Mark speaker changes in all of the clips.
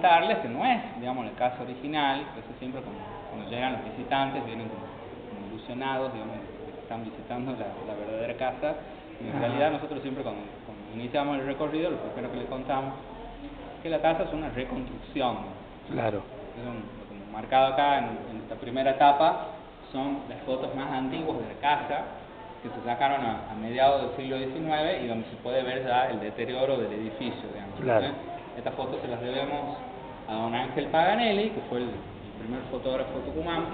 Speaker 1: comentarles que no es, digamos, la casa original. Entonces siempre cuando llegan los visitantes vienen como ilusionados, digamos, de que están visitando la verdadera casa. Y en realidad nosotros siempre cuando iniciamos el recorrido, lo primero que les contamos es que la casa es una reconstrucción.
Speaker 2: Claro.
Speaker 1: Como marcado acá en esta primera etapa, son las fotos más antiguas de la casa, que se sacaron a mediados del siglo XIX y donde se puede ver ya el deterioro del edificio, digamos.
Speaker 2: Claro.
Speaker 1: Estas fotos se las debemos a don Ángel Paganelli, que fue el primer fotógrafo de Tucumán,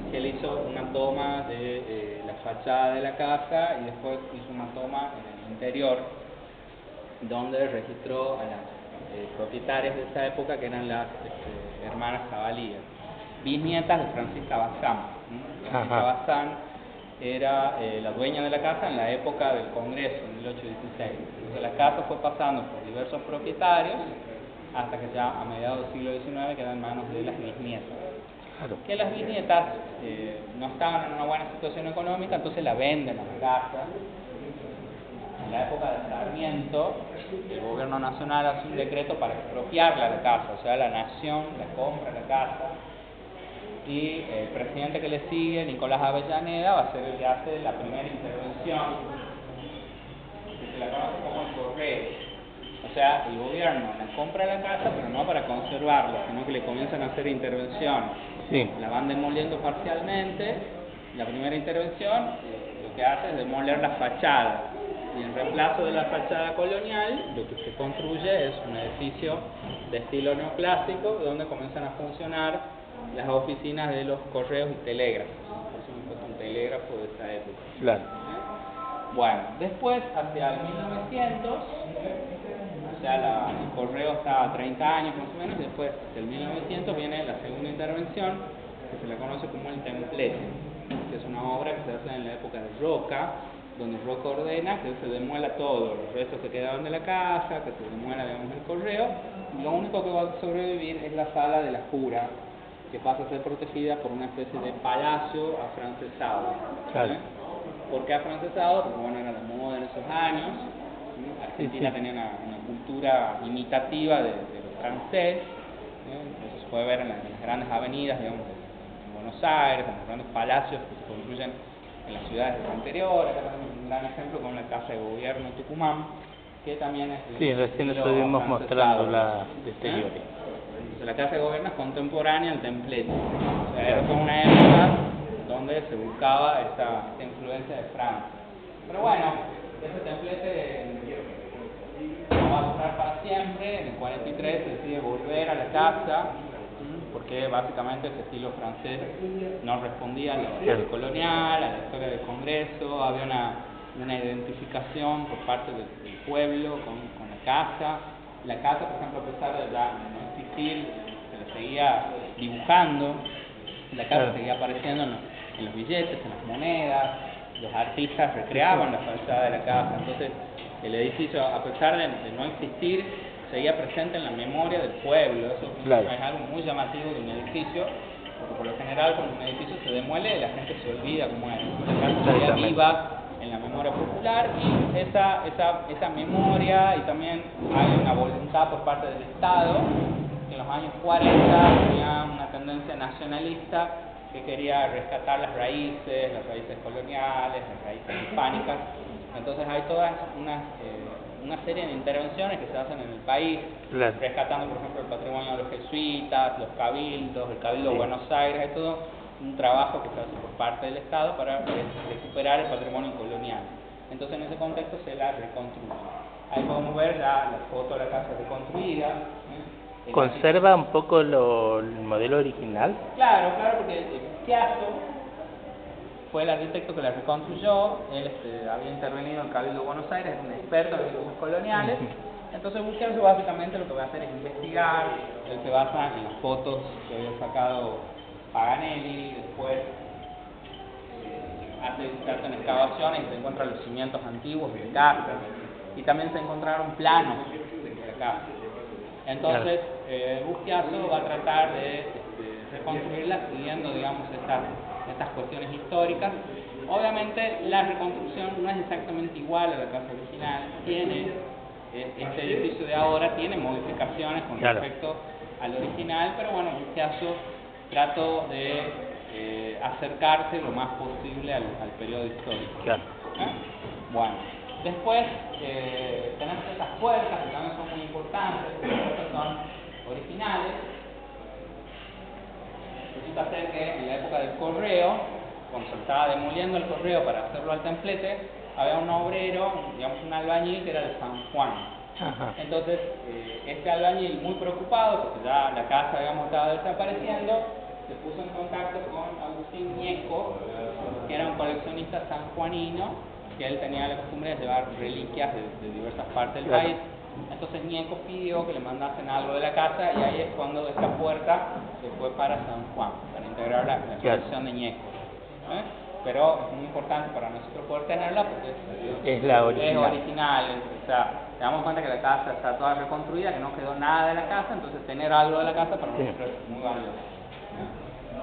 Speaker 1: que él hizo una toma de la fachada de la casa y después hizo una toma en el interior, donde registró a las propietarias de esa época, que eran las hermanas Zavalía, bisnietas de Francisca Bazán. Francisca Bazán era la dueña de la casa en la época del Congreso, en 1816. Entonces la casa fue pasando por diversos propietarios hasta que ya a mediados del siglo XIX quedó en manos de las bisnietas. Claro. Que las bisnietas no estaban en una buena situación económica, entonces la venden a la casa. En la época de Sarmiento, el gobierno nacional hace un decreto para expropiarla la casa, o sea, la nación la compra la casa. Y el presidente que le sigue, Nicolás Avellaneda, va a ser el que hace la primera intervención, que se la conoce como el correo. O sea, el gobierno la compra la casa, pero no para conservarla, sino que le comienzan a hacer intervenciones. Sí. La van demoliendo parcialmente. La primera intervención lo que hace es demoler la fachada. Y en reemplazo de la fachada colonial, lo que se construye es un edificio de estilo neoclásico, donde comienzan a funcionar las oficinas de los correos y telégrafos. Por eso un telégrafo de esa época. Claro. Bueno, después, hacia el 1900, o sea, el correo estaba a 30 años más o menos, y después, del 1900, viene la segunda intervención, que se la conoce como el templete, que es una obra que se hace en la época de Roca, donde Roca ordena que se demuela todo, los restos que quedaban de la casa, que se demuela, digamos, el correo, y lo único que va a sobrevivir es la sala de la jura, que pasa a ser protegida por una especie de palacio afrancesado. Claro. ¿Por qué afrancesado? Porque bueno, era la moda en esos años. Argentina tenía una cultura imitativa de lo francés. Eso se puede ver en las grandes avenidas, digamos, en Buenos Aires, en los grandes palacios que se construyen en las ciudades del interior. Acá tenemos un gran ejemplo con la Casa de Gobierno de Tucumán, que también es
Speaker 2: sí, recién estuvimos mostrando la de exterior.
Speaker 1: La Casa de Gobierno es contemporánea al templete. O sea, era como una época donde se buscaba esta influencia de Francia. Pero bueno, ese templete no va a durar para siempre. En el 43 se decide volver a la casa, porque básicamente ese estilo francés no respondía a la historia colonial, a la historia del Congreso. Había una identificación por parte del pueblo con la casa. La casa, por ejemplo, a pesar de ya no existir, se la seguía dibujando, la casa seguía apareciendo en los billetes, en las monedas, los artistas recreaban la fachada de la casa. Entonces el edificio, a pesar de no existir, seguía presente en la memoria del pueblo. Eso es algo muy llamativo de un edificio, porque por lo general cuando un edificio se demuele, la gente se olvida cómo es. La casa seguía viva en la memoria popular, y esa memoria, y también hay una voluntad por parte del Estado, que en los años 40 tenía una tendencia nacionalista que quería rescatar las raíces coloniales, las raíces hispánicas. Entonces hay toda una serie de intervenciones que se hacen en el país, rescatando por ejemplo el patrimonio de los jesuitas, los cabildos, el Cabildo de Buenos Aires. Hay todo un trabajo que se hace por parte del Estado para recuperar el patrimonio colonial. Entonces en ese contexto se la reconstruye. Ahí podemos ver ya la foto de la casa reconstruida.
Speaker 2: ¿Conserva un poco el modelo original?
Speaker 1: Claro, porque Piazzo fue el arquitecto que la reconstruyó. Él había intervenido en el Cabildo de Buenos Aires, es un experto en edificios coloniales. Entonces Piazzo básicamente lo que va a hacer es investigar. Él se basa en las fotos que había sacado Paganelli, después hacen excavaciones y se encuentran los cimientos antiguos de casa, y también se encontraron planos de la casa. Entonces Piazzo va a tratar de reconstruirla siguiendo, digamos, estas cuestiones históricas. Obviamente la reconstrucción no es exactamente igual a la casa original. Este edificio de ahora tiene modificaciones con respecto al original, pero bueno, en este caso trato de acercarse lo más posible al periodo histórico.
Speaker 2: Claro.
Speaker 1: Bueno, después tenemos estas puertas que también son muy importantes, porque las puertas son originales. Resulta ser que en la época del correo, cuando se estaba demoliendo el correo para hacerlo al templete, había un obrero, digamos un albañil, que era de San Juan.
Speaker 2: Ajá.
Speaker 1: Entonces, este albañil, muy preocupado, porque ya la casa, digamos, estaba desapareciendo, se puso en contacto con Agustín Ñeco, que era un coleccionista sanjuanino, que él tenía la costumbre de llevar reliquias de diversas partes del país. Entonces Ñeco pidió que le mandasen algo de la casa, y ahí es cuando esta puerta se fue para San Juan, para integrar la colección de Ñeco. Pero es muy importante para nosotros poder tenerla porque
Speaker 2: es la original.
Speaker 1: Es original, o sea, te damos cuenta que la casa está toda reconstruida, que no quedó nada de la casa, entonces tener algo de la casa para nosotros es muy valioso.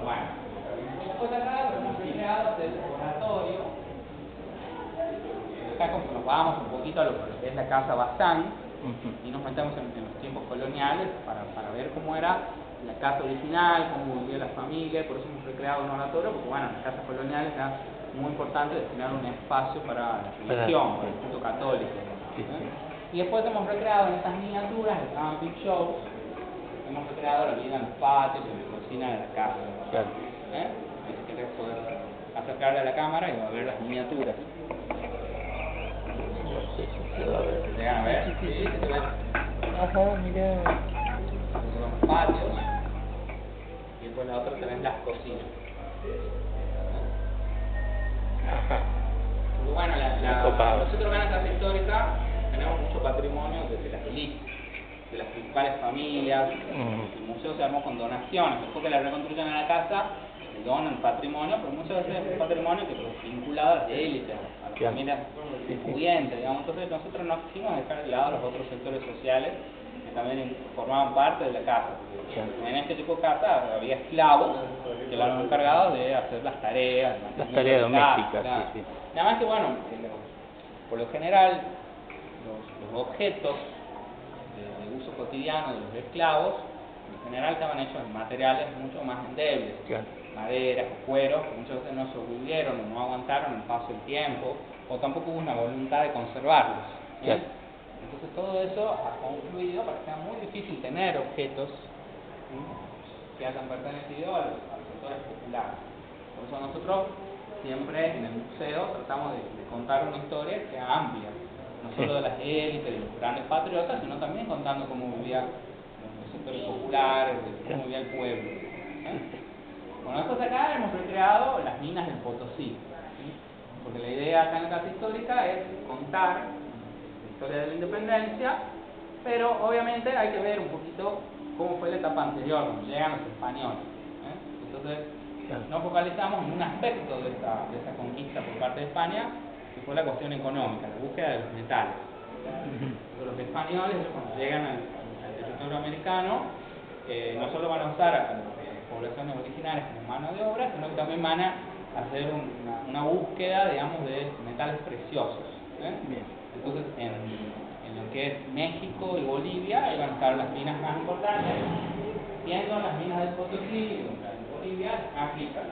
Speaker 1: Bueno, después de acá hemos creado el oratorio. Acá como nos vamos un poquito a lo que es la casa Bazán y nos metemos en los tiempos coloniales para ver cómo era la casa original, cómo vivía la familia. Por eso hemos recreado un oratorio, porque bueno, en las casas coloniales era muy importante destinar un espacio para la religión, para el culto católico. Y después hemos recreado en estas miniaturas, que se llaman Big Shows, hemos recreado la vida en los patios y en la cocina de la casa. Si querés poder acercarle a la cámara y va a ver las miniaturas.
Speaker 2: Se va a ver.
Speaker 1: ¿Se llegan a ver? Sí, se ven.
Speaker 2: Ajá, mira.
Speaker 1: Son los patios. Y después la otra tenés las cocinas.
Speaker 2: Ajá.
Speaker 1: Y bueno, nosotros acá en Casa Histórica tenemos mucho patrimonio desde las élites, de las principales familias. El museo se armó con donaciones. Después que la reconstruyen a la casa, le donan patrimonio, pero muchas veces es un patrimonio que es vinculado a las élites, a las familias pudientes, digamos. Entonces nosotros no quisimos dejar de lado los otros sectores sociales que también formaban parte de la casa. En este tipo de casa había esclavos que eran encargados de hacer las tareas
Speaker 2: domésticas.
Speaker 1: Claro. Nada más que bueno, por lo general los objetos de uso cotidiano de los esclavos en general estaban hechos en materiales mucho más endebles, maderas, cueros, que muchas veces no sobrevivieron o no aguantaron el paso del tiempo, o tampoco hubo una voluntad de conservarlos. Entonces todo eso ha concluido para que sea muy difícil tener objetos que hayan pertenecido a los sectores populares. Por eso nosotros siempre en el museo tratamos de contar una historia que sea amplia, no solo de las élites, de los grandes patriotas, sino también contando cómo vivía los sectores populares, cómo vivía el pueblo. Bueno, nosotros acá hemos recreado las minas del Potosí, porque la idea acá en la Casa Histórica es contar la historia de la independencia, pero obviamente hay que ver un poquito cómo fue la etapa anterior, cuando llegan los españoles. Entonces, nos focalizamos en un aspecto de esa conquista por parte de España, que fue la cuestión económica, la búsqueda de los metales. Los españoles, cuando llegan al territorio americano, no solo van a usar a las poblaciones originarias como mano de obra, sino que también van a hacer una búsqueda, digamos, de metales preciosos. Entonces, en lo que es México y Bolivia, ahí van a estar las minas más importantes, siendo las minas del Potosí, Bolivia, más ricas.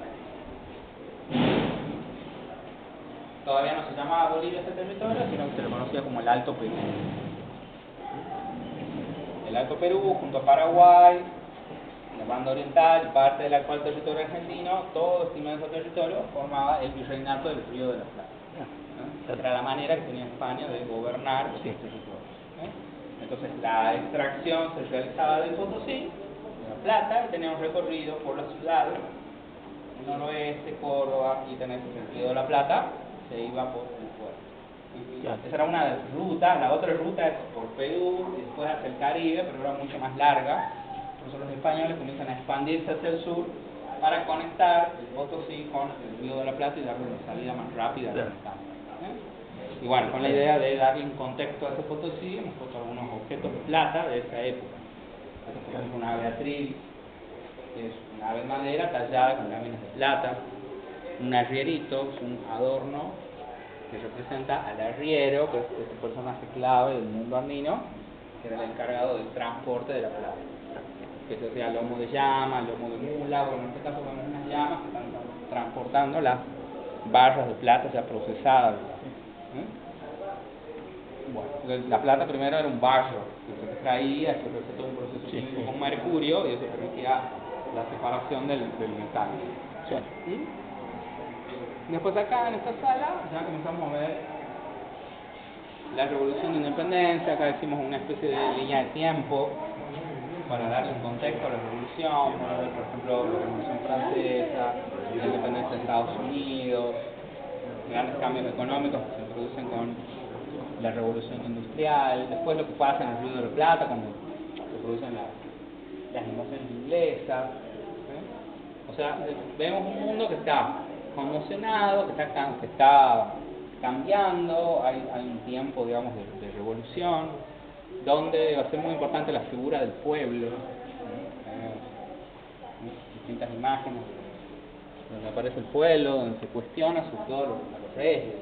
Speaker 1: Todavía no se llamaba Bolivia este territorio, sino que se lo conocía como el Alto Perú. El Alto Perú, junto a Paraguay, la banda oriental y parte del actual territorio argentino, todo este inmenso territorio formaba el virreinato del Río de la Plata. Era la manera que tenía España de gobernar este territorio. Entonces la extracción se realizaba del Potosí, de La Plata, y tenía un recorrido por las ciudades, el noroeste, Córdoba, y tenés el Río de la Plata, se iba por el puerto. Esa era una de las rutas. La otra ruta es por Perú y después hacia el Caribe, pero era mucho más larga. Por eso los españoles comienzan a expandirse hacia el sur para conectar el Potosí con el Río de la Plata y darle una salida más rápida al mercado. Y bueno, con la idea de darle un contexto a ese Potosí, hemos puesto algunos objetos de plata de esa época. Por ejemplo, una Beatriz, que es una ave de madera tallada con láminas de plata. Un arrierito, es un adorno que representa al arriero, que es este personaje clave del mundo andino, que era el encargado del transporte de la plata. que se hacía lomo de llama, lomo de mula, bueno, en este caso vemos unas llamas que están transportando las barras de plata ya procesadas. Bueno, la plata primero era un barro que se extraía, se hacía todo un proceso químico con mercurio y eso permitía la separación del metal. Después acá en esta sala ya comenzamos a ver la Revolución de Independencia. Acá decimos una especie de línea de tiempo para darle un contexto a la revolución. Para ver, por ejemplo, la Revolución Francesa, la independencia de Estados Unidos, grandes cambios económicos que se introducen con la Revolución Industrial. Después lo que pasa en el Río de la Plata cuando se producen las invasiones inglesas. O sea, vemos un mundo que está conmocionado, que está cambiando, hay un tiempo, digamos, de revolución, donde va a ser muy importante la figura del pueblo. Distintas imágenes donde aparece el pueblo, donde se cuestiona sobre todo a los reyes.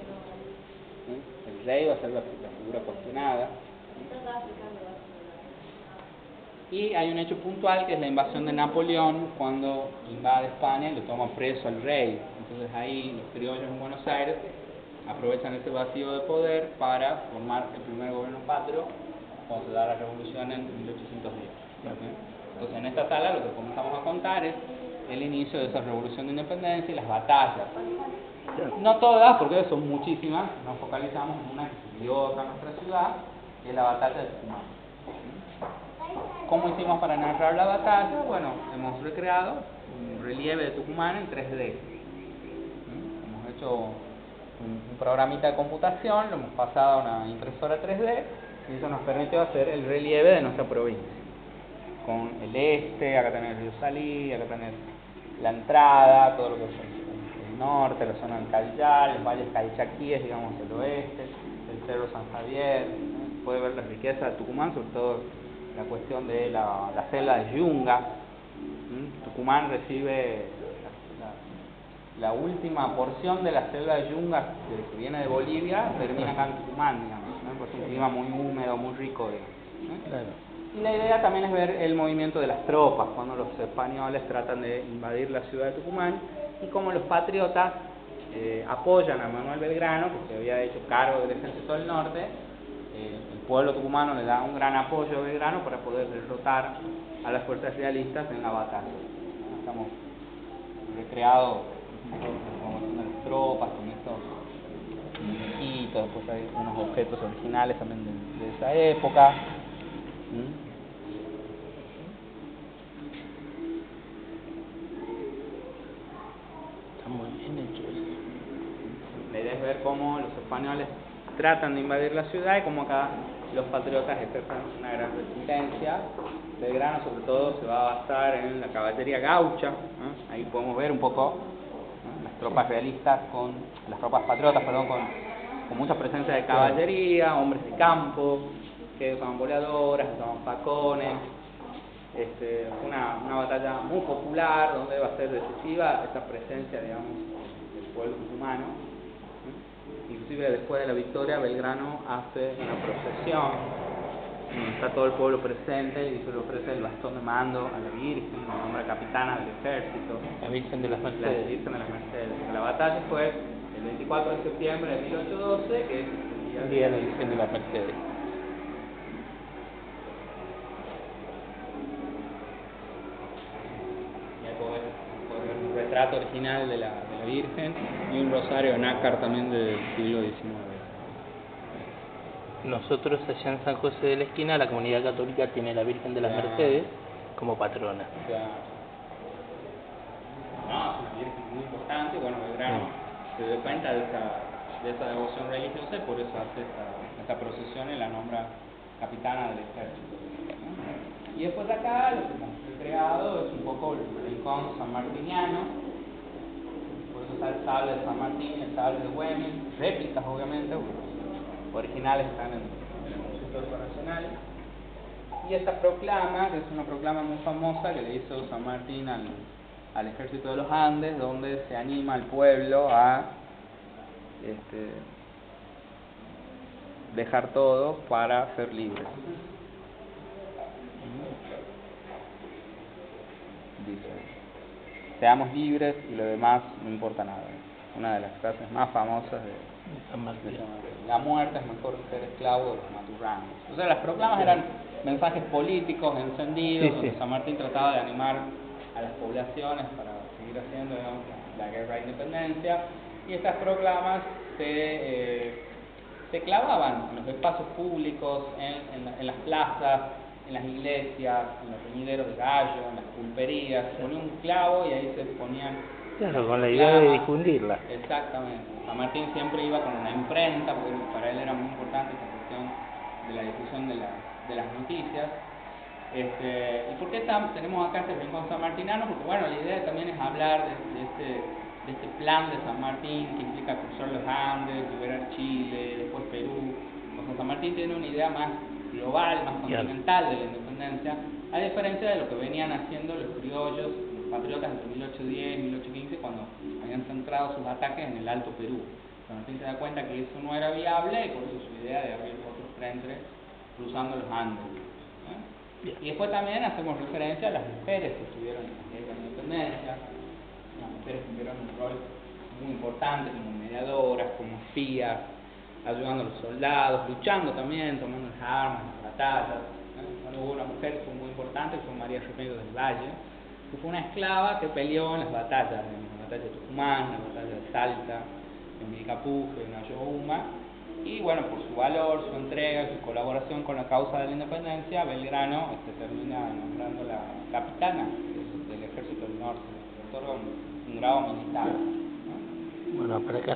Speaker 1: El rey va a ser la figura cuestionada. Y hay un hecho puntual que es la invasión de Napoleón cuando invade España y lo toma preso al rey. Entonces ahí los criollos en Buenos Aires aprovechan ese vacío de poder para formar el primer gobierno patrio cuando se da la revolución en 1810. Entonces en esta sala lo que comenzamos a contar es el inicio de esa revolución de independencia y las batallas. No todas, porque son muchísimas, nos focalizamos en una que se dio acá en nuestra ciudad, que es la batalla de Tucumán. ¿Cómo hicimos para narrar la batalla? Bueno, hemos recreado un relieve de Tucumán en 3D. Hemos hecho un programita de computación, lo hemos pasado a una impresora 3D y eso nos permitió hacer el relieve de nuestra provincia. Con el este, acá tenés el río Salí, acá tenés la entrada, todo lo que es el norte, la zona del Callal, los valles calchaquíes, digamos, el oeste, el cerro San Javier. Puede ver la riqueza de Tucumán, sobre todo la cuestión de la selva de Yunga. Tucumán recibe la última porción de la selva de Yunga que viene de Bolivia, termina acá en Tucumán, digamos, porque es un clima muy húmedo, muy rico. Y la idea también es ver el movimiento de las tropas, cuando los españoles tratan de invadir la ciudad de Tucumán y cómo los patriotas apoyan a Manuel Belgrano, que se había hecho cargo del ejército del norte. El pueblo tucumano le da un gran apoyo a Belgrano para poder derrotar a las fuerzas realistas en la batalla. Estamos recreados con las tropas, con estos muñequitos, después hay unos objetos originales también de esa época.
Speaker 2: Está muy bien hecho eso.
Speaker 1: La idea es ver cómo los españoles tratan de invadir la ciudad y cómo acá los patriotas ejercen una gran resistencia. Belgrano sobre todo se va a basar en la caballería gaucha, ¿no? Ahí podemos ver un poco, ¿no?, las tropas realistas las tropas patriotas, perdón, con mucha presencia de caballería, hombres de campo que usaban boleadoras, usaban facones. Fue una batalla muy popular donde va a ser decisiva esta presencia, digamos, del pueblo tucumano. Inclusive después de la victoria, Belgrano hace una procesión, está todo el pueblo presente y se le ofrece el bastón de mando a la Virgen, la nombra capitana del ejército.
Speaker 2: La Virgen de las Mercedes.
Speaker 1: La Virgen de las Mercedes. La batalla fue el 24 de septiembre de 1812, que es
Speaker 2: el día de la Virgen de las Mercedes.
Speaker 1: Y ahí podés ver un retrato original de la Virgen y un rosario de nácar también del siglo XIX.
Speaker 2: Nosotros allá en San José de la Esquina, la comunidad católica tiene la Virgen de las Mercedes como patrona.
Speaker 1: No, es una virgen muy importante. Bueno, Belgrano se dio cuenta de esa devoción religiosa y por eso hace esta procesión y la nombra capitana del ejército. Y después de acá lo que hemos recreado es un poco el rincón sanmartiniano. Por eso está el sable de San Martín, el sable de Güemes, réplicas obviamente, los originales están en el Museo Histórico Nacional. Y esta proclama, que es una proclama muy famosa que le hizo San Martín al ejército de los Andes, donde se anima al pueblo a dejar todo para ser libres. dice: seamos libres y lo demás no importa nada. Una de las frases más famosas de
Speaker 2: San Martín.
Speaker 1: la muerte es mejor que ser esclavo de los maturranos. O sea, las proclamas eran mensajes políticos encendidos,
Speaker 2: Sí,
Speaker 1: donde
Speaker 2: sí.
Speaker 1: San Martín trataba de animar a las poblaciones para seguir haciendo, digamos, la guerra de independencia, y estas proclamas se clavaban en los espacios públicos, en las plazas, en las iglesias, en los reñideros de gallo, en las pulperías. Se ponía un clavo y ahí se ponían
Speaker 2: Claro, con la idea de
Speaker 1: proclamas.
Speaker 2: difundirla.
Speaker 1: Exactamente. San Martín siempre iba con una imprenta, porque para él era muy importante esta cuestión de la difusión de las noticias. ¿Y por qué tenemos acá este rincón sanmartinano? Porque bueno, la idea también es hablar de este plan de San Martín que implica cruzar los Andes, liberar Chile, después Perú. O sea, San Martín tiene una idea más global, más continental de la independencia, a diferencia de lo que venían haciendo los criollos, los patriotas entre 1810 y 1815, cuando habían centrado sus ataques en el Alto Perú. San Martín se da cuenta que eso no era viable y por eso su idea de abrir otros frentes cruzando los Andes. Y después también hacemos referencia a las mujeres que estuvieron en la guerra de independencia. Las mujeres tuvieron un rol muy importante como mediadoras, como espías, ayudando a los soldados, luchando también, tomando las armas, las batallas. Bueno, hubo una mujer que fue muy importante, que fue María Remedio del Valle, que fue una esclava que peleó en las batallas, en la batalla de Tucumán, en la batalla de Salta, en Vilcapugio, en Ayohuma. Y bueno, por su valor, su entrega, su colaboración con la causa de la independencia, Belgrano termina nombrando la capitana del Ejército del Norte, le otorga un grado militar, ¿no?
Speaker 2: Bueno, para acá